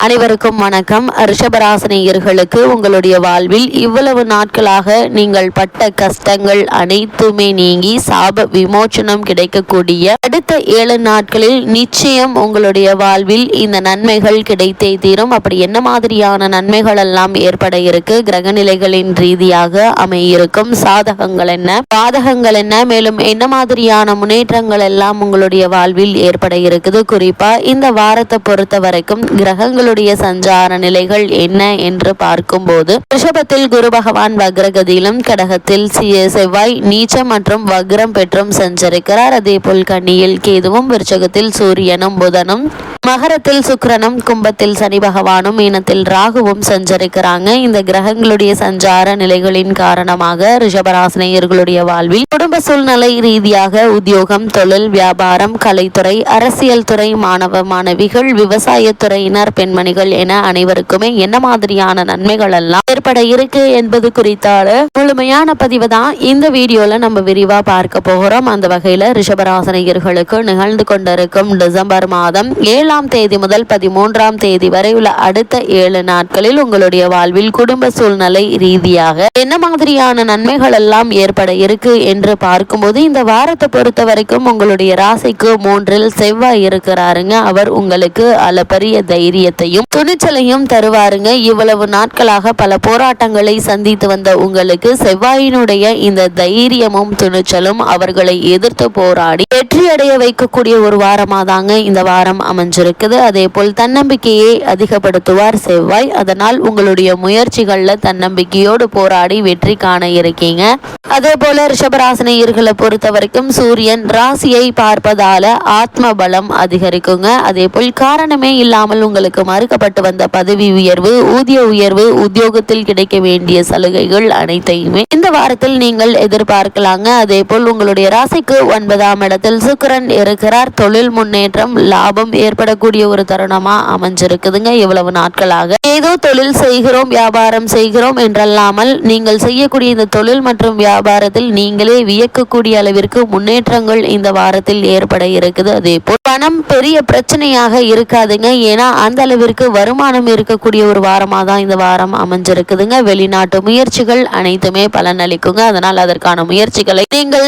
அனைவருக்கும் வணக்கம். ரிஷபராசினியர்களுக்கு உங்களுடைய வாழ்வில் இவ்வளவு நாட்களாக நீங்கள் பட்ட கஷ்டங்கள் அனைத்துமே நீங்கி சாப விமோச்சனம் கிடைக்கக்கூடிய அடுத்த 7 நாட்களில் நிச்சயம் உங்களுடைய வாழ்வில் இந்த நன்மைகள் கிடைத்தே தீரும். அப்படி என்ன மாதிரியான நன்மைகள் எல்லாம் ஏற்பட இருக்கு, கிரகநிலைகளின் ரீதியாக அமையிருக்கும் சாதகங்கள் என்ன, பாதகங்கள் என்ன, மேலும் என்ன மாதிரியான முன்னேற்றங்கள் எல்லாம் உங்களுடைய வாழ்வில் ஏற்பட இருக்குது, குறிப்பா இந்த வாரத்தை பொறுத்த வரைக்கும் கிரகங்கள் சஞ்சார நிலைகள் என்ன என்று பார்க்கும்போது ரிஷபத்தில் குரு பகவான் வக்ரகதியிலும், கடகத்தில் செவ்வாய் நீச்சம் மற்றும் வக்ரம் பெற்றும் சஞ்சரிக்கிறார். அதே போல் கன்னியில் கேதுவும், விருச்சகத்தில் சூரியனும் புதனும், மகரத்தில் சுக்கிரனும், கும்பத்தில் சனி பகவானும், மீனத்தில் ராகுவும் சஞ்சரிக்கிறாங்க. இந்த கிரகங்களுடைய சஞ்சார நிலைகளின் காரணமாக ரிஷபராசினியர்களுடைய வாழ்வில் குடும்ப சூழ்நிலை ரீதியாக உத்தியோகம், தொழில், வியாபாரம், கலைத்துறை, அரசியல் துறை, மாணவ மாணவிகள், விவசாயத்துறையினர், பெண்மணிகள் என அனைவருக்குமே என்ன மாதிரியான நன்மைகள் எல்லாம் ஏற்பட இருக்கு என்பது குறித்தான முழுமையான பதிவு தான் இந்த வீடியோல நம்ம விரிவா பார்க்க போகிறோம். அந்த வகையில ரிஷபராசினியர்களுக்கு நிகழ்ந்து கொண்டிருக்கும் டிசம்பர் மாதம் 7ஆம் தேதி முதல் 13ஆம் தேதி வரை உள்ள அடுத்த 7 நாட்களில் உங்களுடைய வாழ்வில் குடும்ப சூழ்நிலை ரீதியாக என்ன மாதிரியான நன்மைகள் எல்லாம் ஏற்பட இருக்கு என்று பார்க்கும்போது இந்த வாரத்தை பொறுத்த வரைக்கும் உங்களுடைய ராசிக்கு 3இல் செவ்வாய் இருக்கிறாருங்க. அவர் உங்களுக்கு அளப்பரிய தைரியத்தையும் துணிச்சலையும் தருவாருங்க. இவ்வளவு நாட்களாக பல போராட்டங்களை சந்தித்து வந்த உங்களுக்கு செவ்வாயினுடைய இந்த தைரியமும் துணிச்சலும் அவர்களை எதிர்த்து போராடி வெற்றி அடைய வைக்கக்கூடிய ஒரு வாரமா தாங்க இந்த வாரம் அமைஞ்சிருக்குது. அதே போல் தன்னம்பிக்கையை அதிகப்படுத்துவார் செவ்வாய். அதனால் உங்களுடைய முயற்சிகள்ல தன்னம்பிக்கையோடு போராடி வெற்றி காண இருக்கீங்க. அதே போல ரிஷபராசினியர்களை பொறுத்த வரைக்கும் சூரியன் ராசியை பார்ப்பதால ஆத்ம பலம் அதிகரிக்குங்க. அதே போல் காரணமே இல்லாமல் உங்களுக்கு மறுக்கப்பட்டு வந்த பதவி உயர்வு, ஊதிய உயர்வு, உத்தியோகத்தில் கிடைக்க வேண்டிய சலுகைகள் அனைத்தையுமே இந்த வாரத்தில் நீங்கள் எதிர்பார்க்கலாங்க. அதே போல் உங்களுடைய ராசிக்கு 9ஆம் இடத்தில் சுக்கிரன் இருக்கிறார். தொழில் முன்னேற்றம், லாபம் ஏற்படக்கூடிய ஒரு தருணமா அமைஞ்சிருக்குதுங்க. இவ்வளவு நாட்களாக ஏதோ தொழில் செய்கிறோம், வியாபாரம் செய்கிறோம் என்றல்லாமல் நீங்கள் செய்யக்கூடிய இந்த தொழில் மற்றும் வியாபாரத்தில் நீங்களே வியக்கக்கூடிய அளவிற்கு முன்னேற்றங்கள் இந்த வாரத்தில் ஏற்பட இருக்குது. அதே போல் பணம் பெரிய பிரச்சனையாக இருக்காதுங்க. ஏன்னா அந்த அளவிற்கு வருமானம் இருக்கக்கூடிய ஒரு வாரமாக தான் இந்த வாரம் அமைஞ்சிருக்குதுங்க. வெளிநாட்டு முயற்சிகள் அனைத்துமே பலனளிக்குங்க. அதனால் அதற்கான முயற்சிகளை நீங்கள்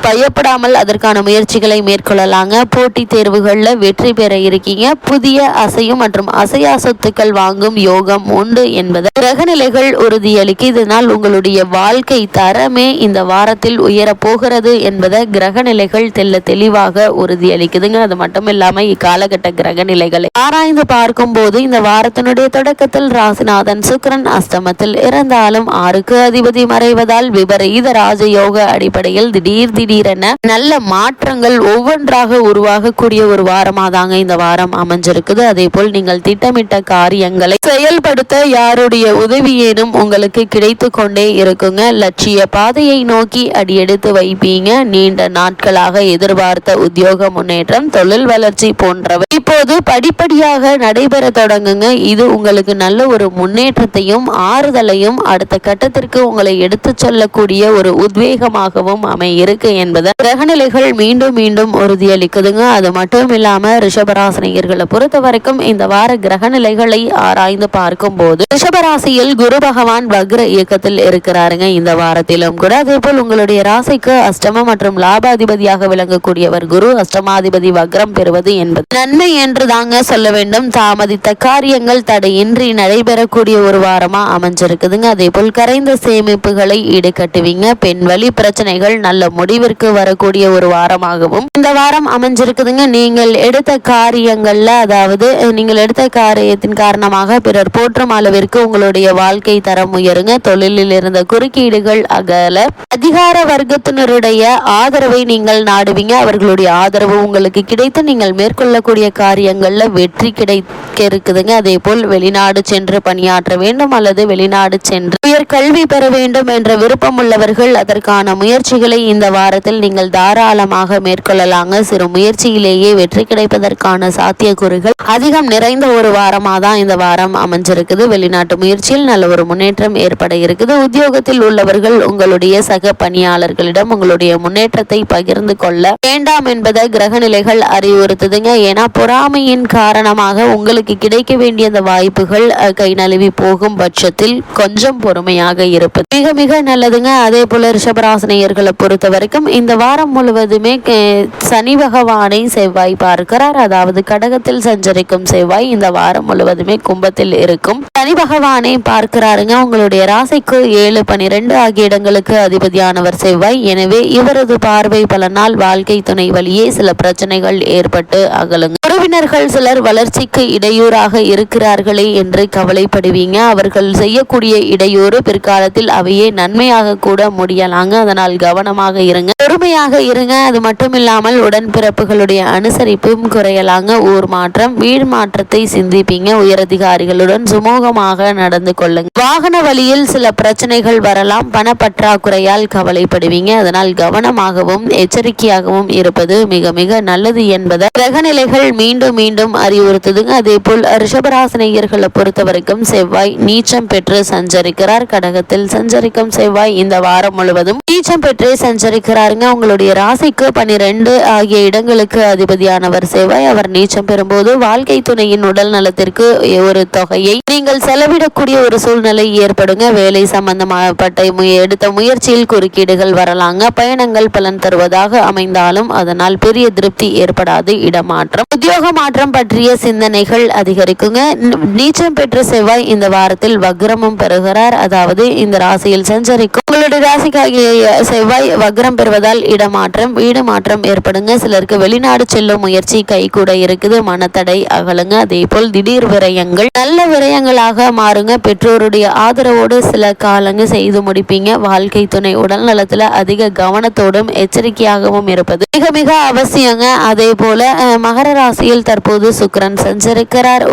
பயப்படாமல் அதற்கான முயற்சிகளை மேற்கொள்ளலாங்க. போட்டி தேர்வுகளில் வெற்றி பெற இருக்கீங்க. புதிய அசையும் மற்றும் அசையா சொத்துக்கள் வாங்கும் யோகம் உண்டு என்பதை கிரகநிலைகள் உறுதியளிக்க, இதனால் உங்களுடைய வாழ்க்கை தரமே இந்த வாரத்தில் உயர போகிறது என்பதை கிரகநிலைகள் தெளிவாக உறுதியளிக்குதுங்க. அது மட்டும் இல்லாம இக்காலகட்ட கிரகநிலைகளை ஆராய்ந்து பார்க்கும் போது இந்த வாரத்தினுடைய தொடக்கத்தில் ராசிநாதன் சுக்கிரன் அஸ்தமத்தில் இருந்தாலும் 6க்கு அதிபதி மறைவதால் விபரீத ராஜயோக அடிப்படையில் திடீரென நல்ல மாற்றங்கள் ஒவ்வொன்றாக உருவாகக்கூடிய ஒரு வாரமாக தாங்க இந்த வாரம் அமைஞ்சிருக்குது. அதே போல் நீங்கள் திட்டமிட்ட காரியங்களை செயல்படுத்த யாருடைய உதவியேனும் உங்களுக்கு கிடைத்து கொண்டே இருக்குங்க. லட்சிய பாதையை நோக்கி அடியெடுத்து வைப்பீங்க. நீண்ட நாட்களாக எதிர்பார்த்த உத்தியோக முன்னேற்றம், தொழில் வளர்ச்சி போன்றவை இப்போது படிப்படியாக நடைபெற தொடங்குங்க. இது உங்களுக்கு நல்ல ஒரு முன்னேற்றத்தையும் ஆறுதலையும் அடுத்த கட்டத்திற்கு உங்களை எடுத்து செல்லக்கூடிய ஒரு உத்வேகமாகவும் அமையிருக்கு என்பதை கிரகநிலைகள் மீண்டும் உறுதியளிக்குதுங்க. அது மட்டும் இல்லாம ரிஷபராசினியர்களை பொறுத்த வரைக்கும் இந்த வார கிரகநிலைகளை ஆராய்ந்து பார்க்கும் போது ரிஷபராசியில் குரு பகவான் வக்ர இயக்கத்தில் இருக்கிறாருங்க இந்த வாரத்திலும் கூட. அதே போல் உங்களுடைய ராசிக்கு அஷ்டம மற்றும் லாபாதிபதியாக விளங்கக்கூடியவர் குரு. அஷ்டமாதிபதி வக்ரம் பெறுவது என்பது நன்மை என்று தாங்க சொல்ல வேண்டும். தாமதித்த காரியங்கள் தடையின்றி நடைபெறக்கூடிய ஒரு வாரமா அமைஞ்சிருக்குதுங்க. அதே போல் கரைந்த சேமிப்புகளை ஈடுகட்டுவீங்க. பெண் வழி பிரச்சனைகள் நல்ல முடிவிற்கு வரக்கூடிய ஒரு வாரமாகவும் இந்த வாரம் அமைஞ்சிருக்குதுங்க. நீங்கள் எடுத்த காரியங்கள்ல, அதாவது நீங்கள் எடுத்த காரியத்தின் காரணமாக பிறர் போற்றும் அளவிற்கு உங்களுடைய வாழ்க்கை தரம் உயருங்க. தொழிலில் இருந்த குறுக்கீடுகள் அகல. அதிகார வர்க்கத்தினருடைய ஆதரவை நீங்கள் நாடுவீங்க. அவர்களுடைய ஆதரவு உங்களுக்கு கிடைத்து நீங்கள் மேற்கொள்ளக்கூடிய காரியங்கள்ல வெற்றி கிடைக்க இருக்குதுங்க. அதே போல் வெளிநாடு சென்று பணியாற்ற வேண்டும் அல்லது வெளிநாடு சென்று உயர் கல்வி பெற வேண்டும் என்ற விருப்பம் உள்ளவர்கள் அதற்கான முயற்சிகளை இந்த வாரத்தில் நீங்கள் தாராளமாக மேற்கொள்ளலாங்க. சிறு முயற்சியிலேயே வெற்றி கிடைப்பதற்கான அதற்கான சாத்தியக்கூறுகள் அதிகம் நிறைந்த ஒரு வாரமா தான் இந்த வாரம் அமைஞ்சிருக்குது. வெளிநாட்டு முயற்சியில் நல்ல ஒரு முன்னேற்றம் ஏற்பட இருக்குது. உத்தியோகத்தில் உள்ளவர்கள் உங்களுடைய சக பணியாளர்களிடம் உங்களுடைய முன்னேற்றத்தை பகிர்ந்து கொள்ள வேண்டாம் என்பதை கிரக நிலைகள் அறிவுறுத்துதுங்க. ஏன்னா பொறாமையின் காரணமாக உங்களுக்கு கிடைக்க வேண்டிய அந்த வாய்ப்புகள் கை நழுவி போகும் பட்சத்தில் கொஞ்சம் பொறுமையாக இருப்பது மிக மிக நல்லதுங்க. அதே போல ரிஷபராசினியர்களை பொறுத்த வரைக்கும் இந்த வாரம் முழுவதுமே சனி பகவானை செவ்வாய் பார்க்கிறார். அதாவது கடகத்தில் சஞ்சரிக்கும் செவ்வாய் இந்த வாரம் முழுவதுமே கும்பத்தில் இருக்கும். சனி பகவானை பார்க்கிறாருங்க. உங்களுடைய ராசிக்கு 7, 12 ஆகிய இடங்களுக்கு அதிபதியானவர் செவ்வாய். எனவே இவரது பார்வை பலனால் வாழ்க்கை துணை வழியே சில பிரச்சனைகள் ஏற்பட்டு அகலுங்க. உறவினர்கள் சிலர் வளர்ச்சிக்கு இடையூறாக இருக்கிறார்களே என்று கவலைப்படுவீங்க. அவர்கள் செய்யக்கூடிய இடையூறு பிற்காலத்தில் அவையே நன்மையாக கூட முடியலாங்க. அதனால் கவனமாக இருங்க, பொறுமையாக இருங்க. அது மட்டும் இல்லாமல் உடன்பிறப்புகளுடைய அனுசரிப்பும் குறையலாங்க. ஊர் மாற்றம், வீடு மாற்றத்தை சிந்திப்பீங்க. உயரதிகாரிகளுடன் சுமூகமாக நடந்து கொள்ளுங்க. வாகன வழியில் சில பிரச்சனைகள் வரலாம். பணப்பற்றாக்குறையால் கவலைப்படுவீங்க. அதனால் கவனமாகவும் எச்சரிக்கையாகவும் இருப்பது மிக மிக நல்லது என்பதை கிரகநிலைகள் மீண்டும் மீண்டும் அறிவுறுத்துதுங்க. அதே போல் ரிஷபராசினியர்களை பொறுத்த வரைக்கும் செவ்வாய் நீச்சம் பெற்று சஞ்சரிக்கிறார். கடகத்தில் சஞ்சரிக்கும் செவ்வாய் இந்த வாரம் முழுவதும் நீச்சம் பெற்றே சஞ்சரிக்கிறாருங்க. உங்களுடைய ராசிக்கு 12 ஆகிய இடங்களுக்கு அதிபதியானவர் செவ்வாய். அவர் நீச்சம் பெறும்போது வாழ்க்கை துணையின் உடல் நலத்திற்கு ஒரு தொகையை நீங்கள் செலவிடக்கூடிய ஒரு சூழ்நிலை ஏற்படுங்க. வேலை சம்பந்தப்பட்ட எடுத்த முயற்சியில் குறுக்கீடுகள் வரலாங்க. பயணங்கள் பலன் தருவதாக அமைந்தாலும் அதனால் பெரிய திருப்தி ஏற்படாது. இடமாற்றம், உத்தியோக மாற்றம் பற்றிய சிந்தனைகள் அதிகரிக்குங்க. நீச்சம் பெற்ற செவ்வாய் இந்த வாரத்தில் வக்ரமும் பெறுகிறார். அதாவது இந்த ராசியில் சஞ்சரிக்கும் உங்களுடைய ராசிக்காகிய செவ்வாய் வக்ரம் பெறுவதால் இடமாற்றம், வீடு மாற்றம் ஏற்படுங்க. சிலருக்கு வெளிநாடு செல்லும் முயற்சி கை கூட இருக்குது. மனத்தடை அகலுங்க. அதே போல் திடீர் விரயங்கள் நல்ல விரயங்களாக மாறுங்க. பெற்றோருடைய ஆதரவோடு சில காலங்க செய்து முடிப்பீங்க. வாழ்க்கை துணை உடல் நலத்துல அதிக கவனத்தோடும் எச்சரிக்கையாகவும் இருப்பது மிக மிக அவசியங்க. அதே போல மகர ராசியில் தற்போது சுக்கிரன் சஞ்சரிக்கிறார்.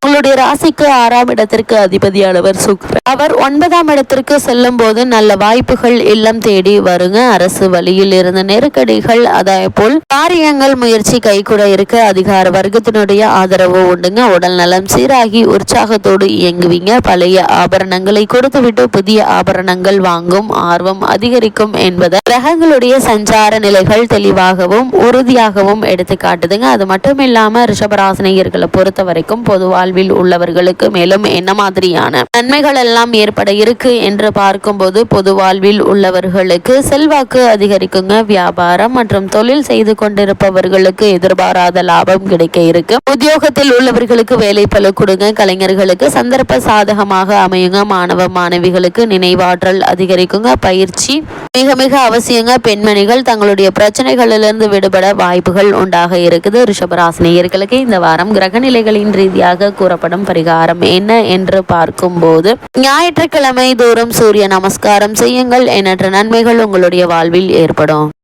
உங்களுடைய ராசிக்கு 6ஆம் இடத்திற்கு அதிபதியானவர் சுக்கிரன். அவர் 9ஆம் இடத்திற்கு செல்லும் போது நல்ல வாய்ப்புகள் இல்லம் தேடி வருங்க. அரசு வழியில் இருந்த நெருக்கடிகள், அதே போல் காரியங்கள் முயற்சி கைகூட இருக்க அதிகார வர்க்கத்தினுடைய ஆதரவு உண்டுங்க. உடல் நலம் சீராகி உற்சாகத்தோடு இயங்குவீங்க. பழைய ஆபரணங்களை கொடுத்துவிட்டு புதிய ஆபரணங்கள் வாங்கும் ஆர்வம் அதிகரிக்கும் என்பதை கிரகங்களுடைய சஞ்சார நிலைகள் தெளிவாகவும் உறுதியாகவும் எடுத்து காட்டுதுங்க. அது மட்டும் இல்லாம ரிஷபராசினியர்களை பொறுத்த வரைக்கும் பொது வாழ்வில் உள்ளவர்களுக்கு மேலும் என்ன மாதிரியான நன்மைகள் எல்லாம் ஏற்பட இருக்கு என்று பார்க்கும்போது பொது வாழ்வில் உள்ளவர்களுக்கு செல்வாக்கு அதிகரிக்குங்க. வியாபாரம் மற்றும் தொழில் செய்து கொண்டிருப்பவர்களுக்கு எதிர்பாராத லாபம் கிடைக்க இருக்கு. உத்தியோகத்தில் உள்ளவர்களுக்கு வேலை பளு கொடுங்க. கலைஞர்களுக்கு சந்தர்ப்ப சாதகமாக அமையுங்க. மாணவ மாணவிகளுக்கு நினைவாற்றல் அதிகரிக்குங்க. பயிற்சி மிக மிக அவசியங்க. பெண்மணிகள் தங்களுடைய பிரச்சனைகளிலிருந்து விடுபட வாய்ப்புகள் உண்டாக இருக்குது. ரிஷபராசினியர்களுக்கு இந்த வாரம் கிரகநிலைகளின் ரீதியாக கூறப்படும் பரிகாரம் என்ன என்று பார்க்கும்போது ஞாயிற்றுக்கிழமை தோறும் சூரிய நமஸ்காரம் செய்யுங்கள். எண்ணற்ற நன்மைகள் உங்களுடைய வாழ்வில் ஏற்படும்.